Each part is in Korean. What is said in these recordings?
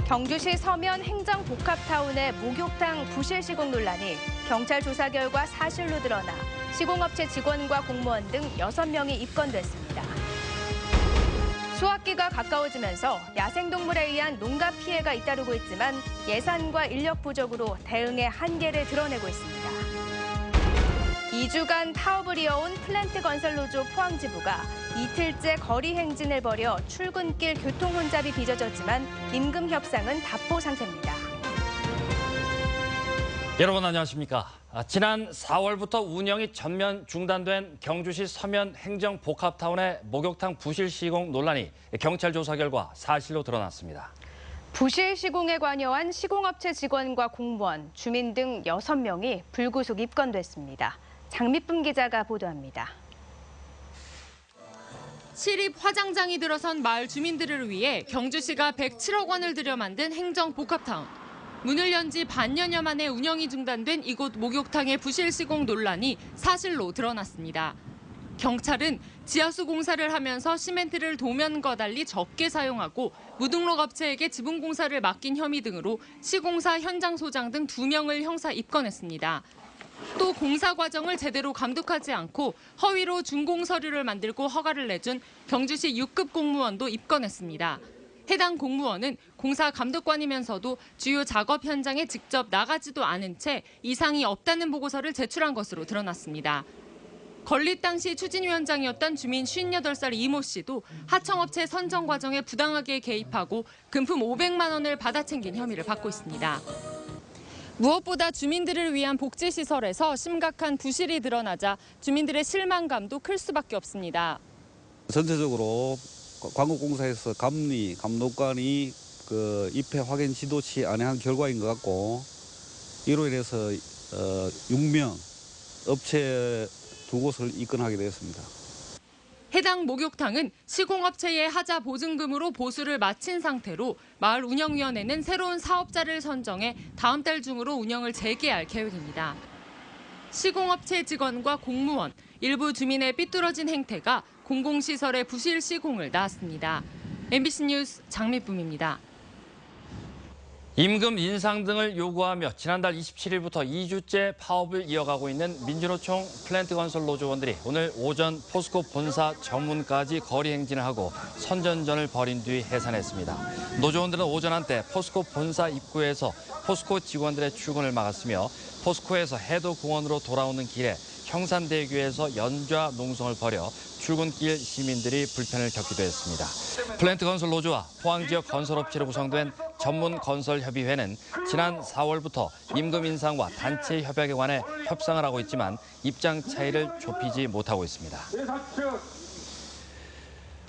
경주시 서면 행정복합타운의 목욕탕 부실 시공 논란이 경찰 조사 결과 사실로 드러나 시공업체 직원과 공무원 등 6명이 입건됐습니다. 수확기가 가까워지면서 야생동물에 의한 농가 피해가 잇따르고 있지만 예산과 인력 부족으로 대응의 한계를 드러내고 있습니다. 2주간 파업을 이어온 플랜트건설노조 포항지부가 이틀째 거리 행진을 벌여 출근길 교통 혼잡이 빚어졌지만 임금 협상은 답보 상태입니다. 여러분 안녕하십니까? 지난 4월부터 운영이 전면 중단된 경주시 서면 행정복합타운의 목욕탕 부실 시공 논란이 경찰 조사 결과 사실로 드러났습니다. 부실 시공에 관여한 시공업체 직원과 공무원, 주민 등 6명이 불구속 입건됐습니다. 장미쁨 기자가 보도합니다. 시립 화장장이 들어선 마을 주민들을 위해 경주시가 107억 원을 들여 만든 행정복합타운. 문을 연 지 반년여 만에 운영이 중단된 이곳 목욕탕의 부실 시공 논란이 사실로 드러났습니다. 경찰은 지하수 공사를 하면서 시멘트를 도면과 달리 적게 사용하고 무등록 업체에게 지붕 공사를 맡긴 혐의 등으로 시공사 현장 소장 등 2명을 형사 입건했습니다. 또 공사 과정을 제대로 감독하지 않고 허위로 준공 서류를 만들고 허가를 내준 경주시 6급 공무원도 입건했습니다. 해당 공무원은 공사 감독관이면서도 주요 작업 현장에 직접 나가지도 않은 채 이상이 없다는 보고서를 제출한 것으로 드러났습니다. 건립 당시 추진위원장이었던 주민 58살 이모 씨도 하청업체 선정 과정에 부당하게 개입하고 금품 500만 원을 받아챙긴 혐의를 받고 있습니다. 무엇보다 주민들을 위한 복지시설에서 심각한 부실이 드러나자 주민들의 실망감도 클 수밖에 없습니다. 전체적으로 관공공사에서 감독관이 입회 확인 지도치 안행한 결과인 것 같고 이로 인해서 6명 업체 2곳을 입건하게 되었습니다. 해당 목욕탕은 시공업체의 하자 보증금으로 보수를 마친 상태로 마을 운영위원회는 새로운 사업자를 선정해 다음 달 중으로 운영을 재개할 계획입니다. 시공업체 직원과 공무원, 일부 주민의 삐뚤어진 행태가 공공시설의 부실 시공을 낳았습니다. MBC 뉴스 장미쁨입니다. 임금 인상 등을 요구하며 지난달 27일부터 2주째 파업을 이어가고 있는 민주노총 플랜트건설 노조원들이 오늘 오전 포스코 본사 정문까지 거리 행진을 하고 선전전을 벌인 뒤 해산했습니다. 노조원들은 오전 한때 포스코 본사 입구에서 포스코 직원들의 출근을 막았으며 포스코에서 해도공원으로 돌아오는 길에 형산대교에서 연좌 농성을 벌여 출근길 시민들이 불편을 겪기도 했습니다. 플랜트건설 노조와 포항 지역 건설업체로 구성된 전문건설협의회는 지난 4월부터 임금 인상과 단체 협약에 관해 협상을 하고 있지만 입장 차이를 좁히지 못하고 있습니다.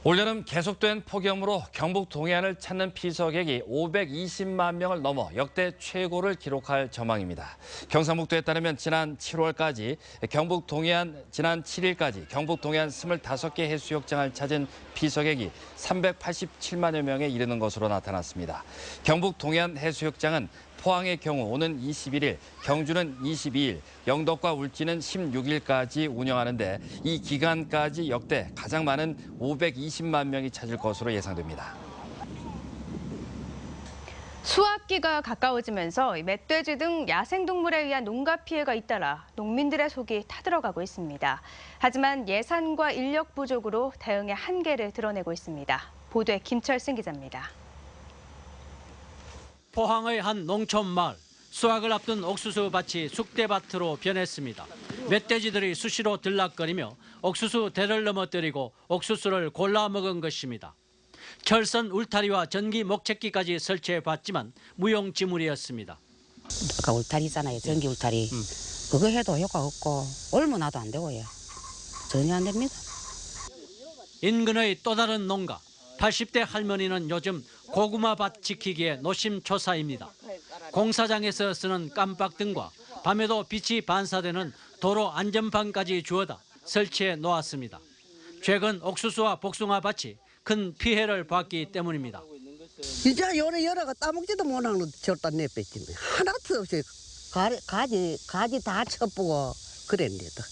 올여름 계속된 폭염으로 경북 동해안을 찾는 피서객이 520만 명을 넘어 역대 최고를 기록할 전망입니다. 경상북도에 따르면 지난 7일까지 경북 동해안 25개 해수욕장을 찾은 피서객이 387만여 명에 이르는 것으로 나타났습니다. 경북 동해안 해수욕장은 포항의 경우 오는 21일, 경주는 22일, 영덕과 울진은 16일까지 운영하는데 이 기간까지 역대 가장 많은 520만 명이 찾을 것으로 예상됩니다. 수확기가 가까워지면서 멧돼지 등 야생동물에 의한 농가 피해가 잇따라 농민들의 속이 타들어가고 있습니다. 하지만 예산과 인력 부족으로 대응의 한계를 드러내고 있습니다. 보도에 김철승 기자입니다. 포항의 한 농촌 마을, 수확을 앞둔 옥수수 밭이 쑥대밭으로 변했습니다. 멧돼지들이 수시로 들락거리며 옥수수 대를 넘어뜨리고 옥수수를 골라 먹은 것입니다. 철선 울타리와 전기 목채기까지 설치해봤지만 무용지물이었습니다. 아까 울타리 있잖아요, 전기 울타리. 그거 해도 효과 없고 얼마나도 안 되고요. 전혀 안 됩니다. 인근의 또 다른 농가. 80대 할머니는 요즘 고구마밭 지키기에 노심초사입니다. 공사장에서 쓰는 깜빡등과 밤에도 빛이 반사되는 도로 안전판까지 주워다 설치해 놓았습니다. 최근 옥수수와 복숭아밭이 큰 피해를 봤기 때문입니다. 진짜 여러가 따먹지도 못하는 절단 내뺐지. 하나도 없이 가지 다 쳐보고 그랬는데도.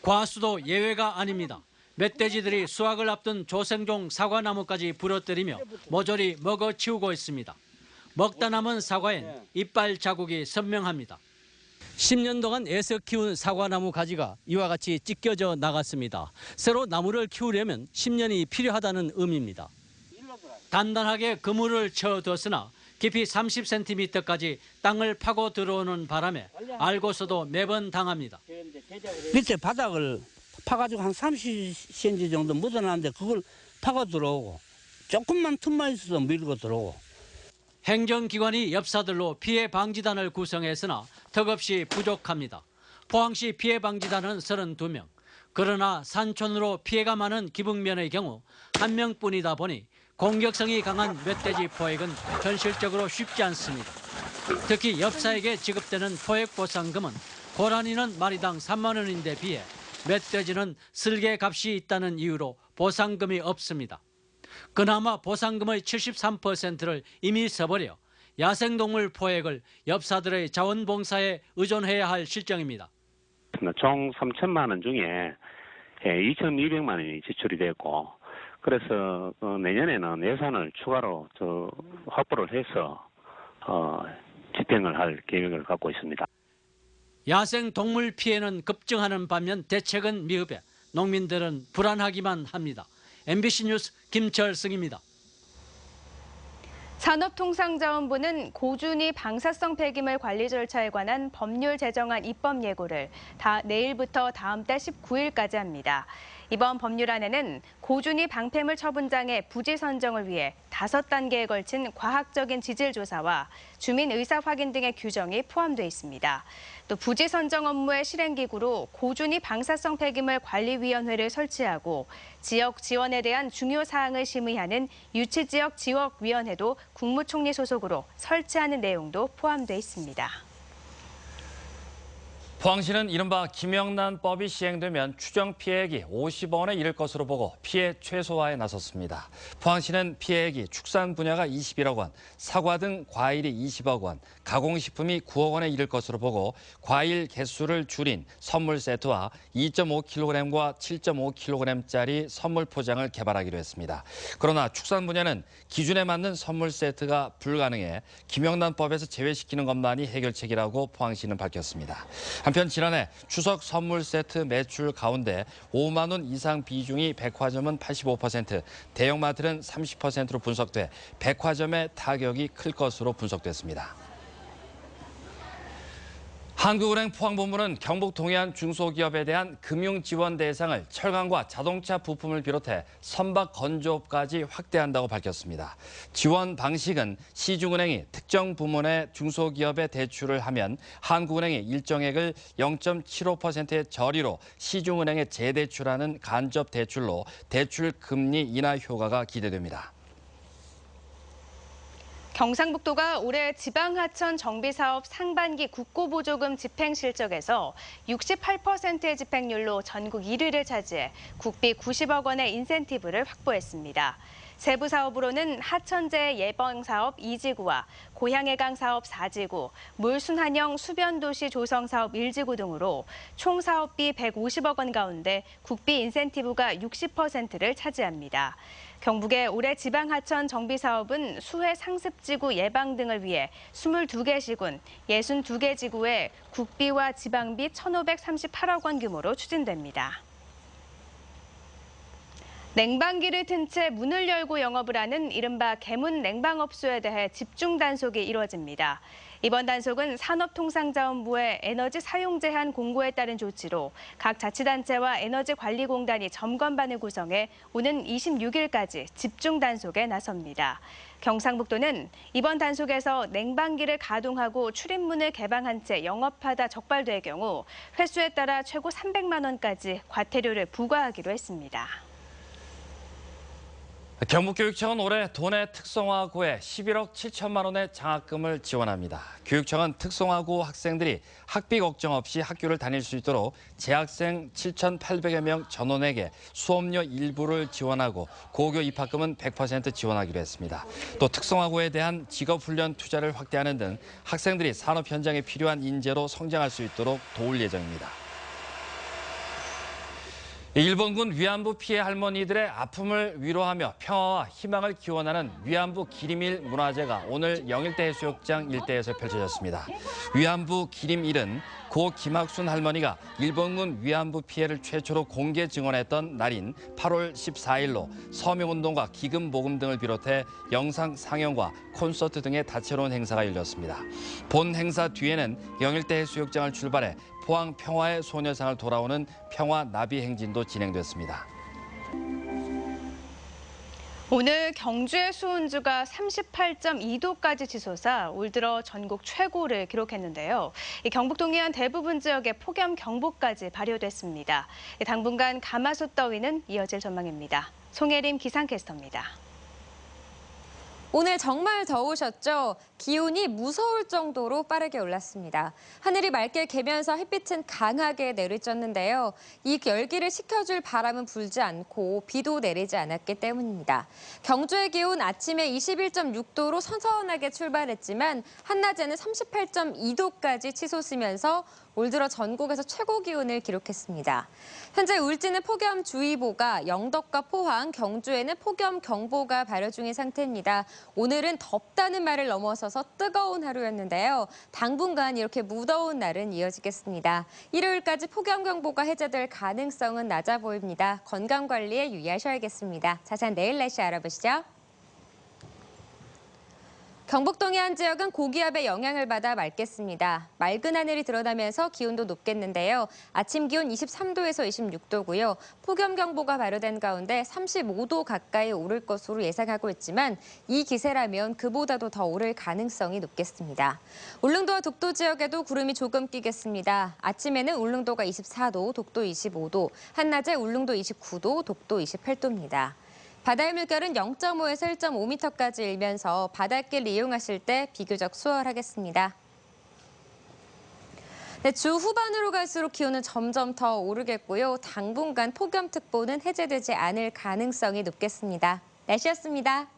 과수도 예외가 아닙니다. 멧돼지들이 수확을 앞둔 조생종 사과나무까지 부러뜨리며 모조리 먹어치우고 있습니다. 먹다 남은 사과엔 이빨 자국이 선명합니다. 10년 동안 애써 키운 사과나무 가지가 이와 같이 찢겨져 나갔습니다. 새로 나무를 키우려면 10년이 필요하다는 의미입니다. 단단하게 그물을 쳐뒀으나 깊이 30cm까지 땅을 파고 들어오는 바람에 알고서도 매번 당합니다. 밑에 바닥을 파가지고 한 30cm 정도 묻어놨는데 그걸 파고 들어오고 조금만 틈만 있어도 밀고 들어오고. 행정기관이 엽사들로 피해방지단을 구성했으나 턱없이 부족합니다. 포항시 피해방지단은 32명. 그러나 산촌으로 피해가 많은 기북면의 경우 1명뿐이다 보니 공격성이 강한 멧돼지 포획은 현실적으로 쉽지 않습니다. 특히 엽사에게 지급되는 포획 보상금은 고라니는 마리당 3만 원인데 비해 멧돼지는 슬개 값이 있다는 이유로 보상금이 없습니다. 그나마 보상금의 73%를 이미 써버려 야생동물 포획을 엽사들의 자원봉사에 의존해야 할 실정입니다. 총 3천만 원 중에 2,200만 원이 지출이 됐고, 그래서 내년에는 예산을 추가로 확보를 해서 집행을 할 계획을 갖고 있습니다. 야생동물 피해는 급증하는 반면 대책은 미흡해 농민들은 불안하기만 합니다. MBC 뉴스 김철승입니다. 산업통상자원부는 고준위 방사성 폐기물 관리 절차에 관한 법률 제정안 입법 예고를 내일부터 다음 달 19일까지 합니다. 이번 법률안에는 고준위 방패물 처분장의 부지 선정을 위해 5단계에 걸친 과학적인 지질 조사와 주민 의사 확인 등의 규정이 포함되어 있습니다. 또 부지 선정 업무의 실행기구로 고준위 방사성 폐기물 관리위원회를 설치하고 지역 지원에 대한 중요 사항을 심의하는 유치지역 지역위원회도 국무총리 소속으로 설치하는 내용도 포함되어 있습니다. 포항시는 이른바 김영란법이 시행되면 추정 피해액이 50억 원에 이를 것으로 보고 피해 최소화에 나섰습니다. 포항시는 피해액이 축산 분야가 21억 원, 사과 등 과일이 20억 원, 가공식품이 9억 원에 이를 것으로 보고 과일 개수를 줄인 선물 세트와 2.5kg과 7.5kg짜리 선물 포장을 개발하기로 했습니다. 그러나 축산 분야는 기준에 맞는 선물 세트가 불가능해 김영란법에서 제외시키는 것만이 해결책이라고 포항시는 밝혔습니다. 한편 지난해 추석 선물 세트 매출 가운데 5만 원 이상 비중이 백화점은 85%, 대형마트는 30%로 분석돼 백화점의 타격이 클 것으로 분석됐습니다. 한국은행 포항본부는 경북 동해안 중소기업에 대한 금융 지원 대상을 철강과 자동차 부품을 비롯해 선박 건조업까지 확대한다고 밝혔습니다. 지원 방식은 시중은행이 특정 부문의 중소기업에 대출을 하면 한국은행이 일정액을 0.75%의 저리로 시중은행에 재대출하는 간접 대출로 대출 금리 인하 효과가 기대됩니다. 경상북도가 올해 지방하천 정비사업 상반기 국고보조금 집행 실적에서 68%의 집행률로 전국 1위를 차지해 국비 90억 원의 인센티브를 확보했습니다. 세부 사업으로는 하천재 예방사업 2지구와 고향해강 사업 4지구, 물순환형 수변도시 조성 사업 1지구 등으로 총 사업비 150억 원 가운데 국비 인센티브가 60%를 차지합니다. 경북의 올해 지방하천 정비사업은 수해 상습지구 예방 등을 위해 22개 시군, 62개 지구에 국비와 지방비 1,538억 원 규모로 추진됩니다. 냉방기를 튼 채 문을 열고 영업을 하는 이른바 개문 냉방업소에 대해 집중 단속이 이루어집니다. 이번 단속은 산업통상자원부의 에너지 사용 제한 공고에 따른 조치로 각 자치단체와 에너지관리공단이 점검반을 구성해 오는 26일까지 집중 단속에 나섭니다. 경상북도는 이번 단속에서 냉방기를 가동하고 출입문을 개방한 채 영업하다 적발될 경우 횟수에 따라 최고 300만 원까지 과태료를 부과하기로 했습니다. 경북교육청은 올해 도내 특성화고에 11억 7천만 원의 장학금을 지원합니다. 교육청은 특성화고 학생들이 학비 걱정 없이 학교를 다닐 수 있도록 재학생 7,800여 명 전원에게 수업료 일부를 지원하고 고교 입학금은 100% 지원하기로 했습니다. 또 특성화고에 대한 직업훈련 투자를 확대하는 등 학생들이 산업 현장에 필요한 인재로 성장할 수 있도록 도울 예정입니다. 일본군 위안부 피해 할머니들의 아픔을 위로하며 평화와 희망을 기원하는 위안부 기림일 문화제가 오늘 영일대 해수욕장 일대에서 펼쳐졌습니다. 위안부 기림일은 고 김학순 할머니가 일본군 위안부 피해를 최초로 공개 증언했던 날인 8월 14일로 서명운동과 기금모금 등을 비롯해 영상 상영과 콘서트 등의 다채로운 행사가 열렸습니다. 본 행사 뒤에는 영일대 해수욕장을 출발해 포항 평화의 소녀상을 돌아오는 평화 나비 행진도 진행됐습니다. 오늘 경주의 수온주가 38.2도까지 치솟아 올 들어 전국 최고를 기록했는데요. 경북 동해안 대부분 지역에 폭염경보까지 발효됐습니다. 당분간 가마솥 더위는 이어질 전망입니다. 송혜림 기상캐스터입니다. 오늘 정말 더우셨죠? 기온이 무서울 정도로 빠르게 올랐습니다. 하늘이 맑게 개면서 햇빛은 강하게 내리쬐는데요. 이 열기를 식혀줄 바람은 불지 않고 비도 내리지 않았기 때문입니다. 경주의 기온 아침에 21.6도로 선선하게 출발했지만 한낮에는 38.2도까지 치솟으면서 올 들어 전국에서 최고 기온을 기록했습니다. 현재 울진은 폭염주의보가, 영덕과 포항, 경주에는 폭염경보가 발효 중인 상태입니다. 오늘은 덥다는 말을 넘어서서 뜨거운 하루였는데요. 당분간 이렇게 무더운 날은 이어지겠습니다. 일요일까지 폭염경보가 해제될 가능성은 낮아 보입니다. 건강관리에 유의하셔야겠습니다. 자세한 내일 날씨 알아보시죠. 경북 동해안 지역은 고기압의 영향을 받아 맑겠습니다. 맑은 하늘이 드러나면서 기온도 높겠는데요. 아침 기온 23도에서 26도고요. 폭염경보가 발효된 가운데 35도 가까이 오를 것으로 예상하고 있지만 이 기세라면 그보다도 더 오를 가능성이 높겠습니다. 울릉도와 독도 지역에도 구름이 조금 끼겠습니다. 아침에는 울릉도가 24도, 독도 25도, 한낮에 울릉도 29도, 독도 28도입니다. 바다의 물결은 0.5에서 1.5m까지 일면서 바닷길 이용하실 때 비교적 수월하겠습니다. 네, 주 후반으로 갈수록 기온은 점점 더 오르겠고요. 당분간 폭염특보는 해제되지 않을 가능성이 높겠습니다. 날씨였습니다.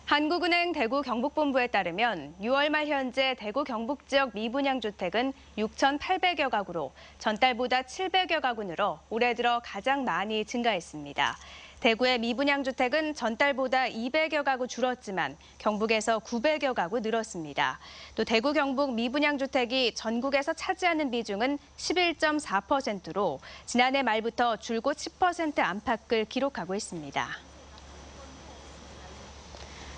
한국은행 대구 경북본부에 따르면 6월 말 현재 대구 경북 지역 미분양 주택은 6,800여 가구로 전달보다 700여 가구 늘어 올해 들어 가장 많이 증가했습니다. 대구의 미분양 주택은 전달보다 200여 가구 줄었지만 경북에서 900여 가구 늘었습니다. 또 대구 경북 미분양 주택이 전국에서 차지하는 비중은 11.4%로 지난해 말부터 줄곧 10% 안팎을 기록하고 있습니다.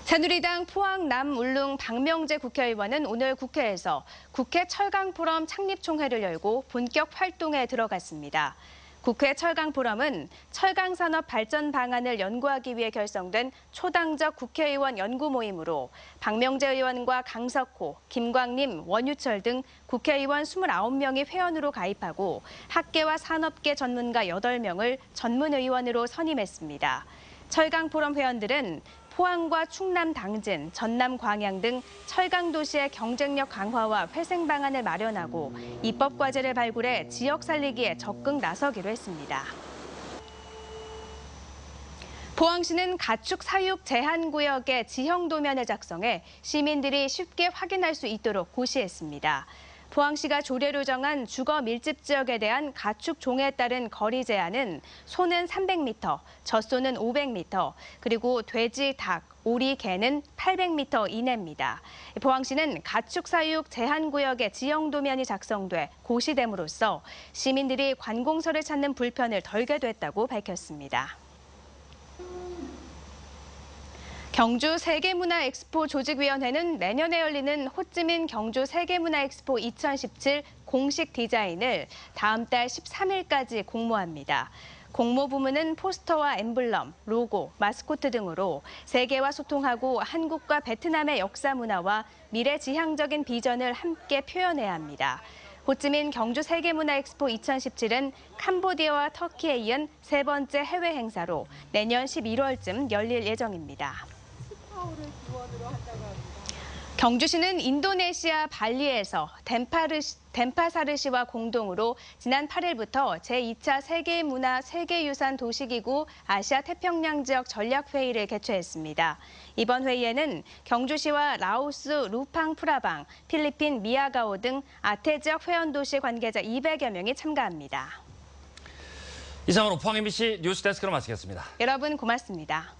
새누리당 포항 남울릉 박명재 국회의원은 오늘 국회에서 국회 철강포럼 창립총회를 열고 본격 활동에 들어갔습니다. 국회 철강포럼은 철강산업 발전 방안을 연구하기 위해 결성된 초당적 국회의원 연구 모임으로 박명재 의원과 강석호, 김광림, 원유철 등 국회의원 29명이 회원으로 가입하고 학계와 산업계 전문가 8명을 전문의원으로 선임했습니다. 철강포럼 회원들은 포항과 충남 당진, 전남 광양 등 철강 도시의 경쟁력 강화와 회생 방안을 마련하고 입법 과제를 발굴해 지역 살리기에 적극 나서기로 했습니다. 포항시는 가축 사육 제한 구역의 지형 도면을 작성해 시민들이 쉽게 확인할 수 있도록 고시했습니다. 포항시가 조례로 정한 주거 밀집 지역에 대한 가축 종에 따른 거리 제한은 소는 300m, 젖소는 500m, 그리고 돼지, 닭, 오리, 개는 800m 이내입니다. 포항시는 가축 사육 제한 구역의 지형 도면이 작성돼 고시됨으로써 시민들이 관공서를 찾는 불편을 덜게 됐다고 밝혔습니다. 경주 세계문화엑스포 조직위원회는 내년에 열리는 호찌민 경주 세계문화엑스포 2017 공식 디자인을 다음 달 13일까지 공모합니다. 공모 부문은 포스터와 엠블럼, 로고, 마스코트 등으로 세계와 소통하고 한국과 베트남의 역사 문화와 미래지향적인 비전을 함께 표현해야 합니다. 호찌민 경주 세계문화엑스포 2017은 캄보디아와 터키에 이은 세 번째 해외 행사로 내년 11월쯤 열릴 예정입니다. 경주시는 인도네시아 발리에서 덴파사르시와 공동으로 지난 8일부터 제2차 세계문화 세계유산 도시기구 아시아 태평양 지역 전략회의를 개최했습니다. 이번 회의에는 경주시와 라오스 루팡 프라방, 필리핀 미아가오 등 아태 지역 회원도시 관계자 200여 명이 참가합니다. 이상으로 포항 MBC 뉴스데스크로 마치겠습니다. 여러분 고맙습니다.